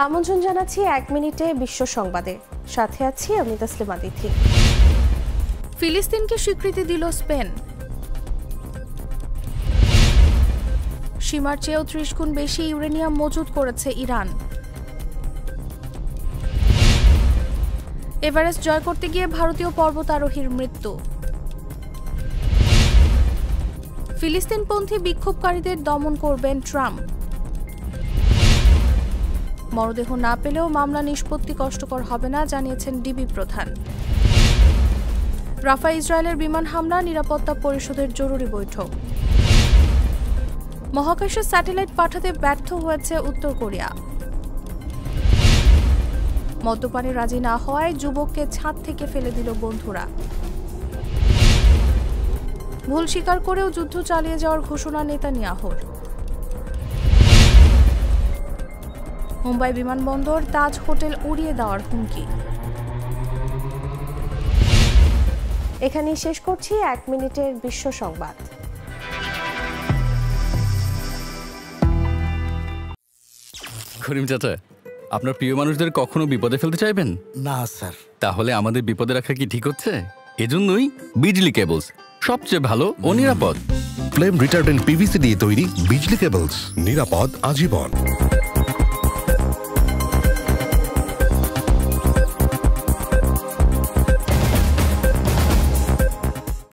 আমন্ত্রণ জানাচ্ছি 1 মিনিটে বিশ্ব সংবাদে, সাথে আছি আমি তাসলিমা তিথি। ফিলিস্তিনকে স্বীকৃতি দিল স্পেন। সীমার চেয়েও 30 গুণ বেশি ইউরেনিয়াম মজুত করেছে ইরান। এভারেস্ট জয় করতে গিয়ে ভারতীয় পর্বতারোহীর মৃত্যু। ফিলিস্তিনপন্থী বিক্ষোভকারীদের দমন করবেন ট্রাম্প। মরদেহ না পেলেও মামলা নিষ্পত্তি কষ্টকর হবে না, জানিয়েছেন ডিবি প্রধান। রাফা ইসরায়েলের বিমান হামলা, নিরাপত্তা পরিষদের জরুরি বৈঠক। মহাকাশে স্যাটেলাইট পাঠাতে ব্যর্থ হয়েছে উত্তর কোরিয়া। মদ্যপানে রাজি না হওয়ায় যুবককে ছাদ থেকে ফেলে দিল বন্ধুরা। ভুল স্বীকার করেও যুদ্ধ চালিয়ে যাওয়ার ঘোষণা নেতানিয়াহুর। মুম্বাই বিমানবন্দর, তাজ হোটেল উড়িয়ে দেওয়ার হুমকি। এখানেই শেষ করছি 1 মিনিটের বিশ্ব সংবাদ। করিম চাচা, আপনার প্রিয় মানুষদের কখনো বিপদে ফেলতে চাইবেন না স্যার। তাহলে আমাদের বিপদে রাখা কি ঠিক হচ্ছে? এজন্যই বিজলি কেবলস সবচেয়ে ভালো ও নিরাপদ। ফ্লেম রিটার্ডেন্ট পিভিসি দিয়ে তৈরি বিজলি কেবলস, নিরাপদ আজীবন।